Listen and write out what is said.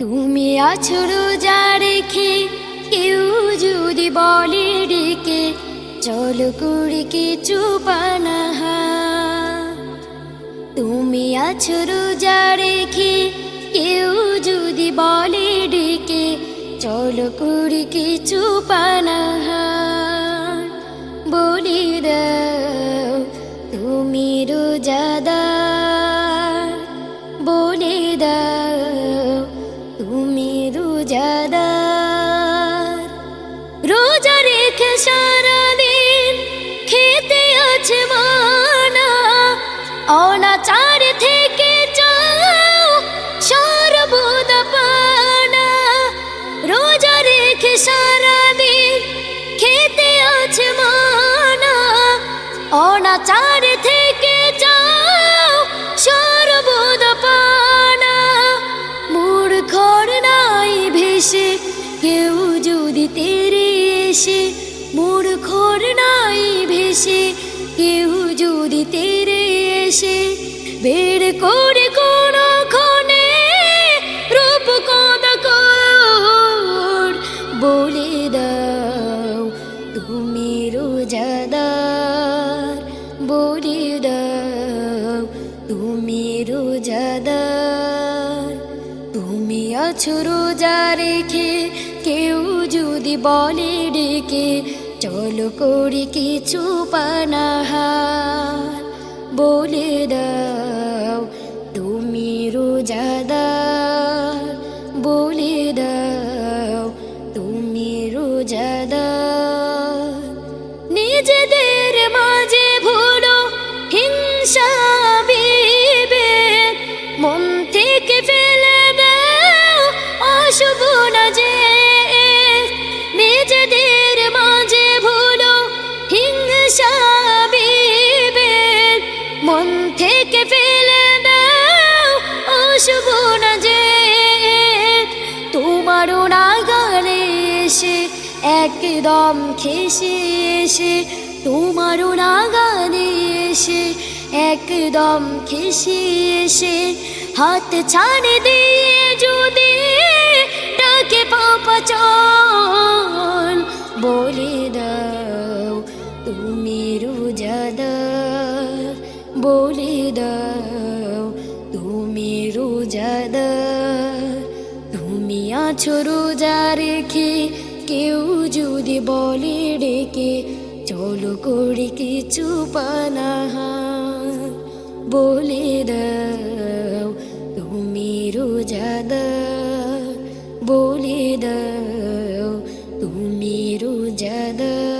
তুমি আছো রোজা রেখে, কেউ যদি বলে ডেকে চলো করি কিছু পানাহা। তুমি আছো রোজা রেখে, কেউ যদি বলে ডেকে চলো করি কিছু পানাহা। বলি দাও তুমি রোজাদার, বলে দাও তুমি রোজাদার। রোজা রেখে সারাদিন খেতে আছে মানা, অনাচার থেকে চাও সর্বদা পানা। রোজা রেখে সারাদিন খেতে আছে মানা, অনাচার থেকে চাও সর্বদা পানা। মূর্খর নাই ভেসে কেউ যদি তেরে এসে, মূর্খর নাই ভেসে কেউ যদি তেরে এসে বের করে কোনো ক্ষণে রূপ কদাকর। বলে দাও তুমি রোজাদার, বলে দাও তুমি রোজাদার। তুমি আছো রোজা রেখে, কেউ যদি বলে ডেকে চলো করি কিছু পানাহার। বলে দাও তুমি রোজাদার, বলে দাও তুমি রোজাদার। নিজেদের মাঝে ভুলো হিংসা বিবেক, মন থেকে ফেলে দাও অশুভ না যে। নিজেদের মাঝে ভুলো হিংসা বিবেক, মন থেকে ফেলে দাও অশুভ না যে। তোমারও নাগালে এসে একদম খেসে এসে, তোমারও নাগালে এসে একদম খেসে এসে হাত ছাড়ে দিয়ে যদি ডাকে পাপা চল। বলে দাও তুমি রোজাদার, বলে দাও তুমি রোজাদার। তুমি আছো রোজা রেখে, কেউ যদি বলে ডেকে চলো করি কিছু পানাহার। বলে দাও তুমি রোজাদার, বলে দাও তুমি রোজাদার।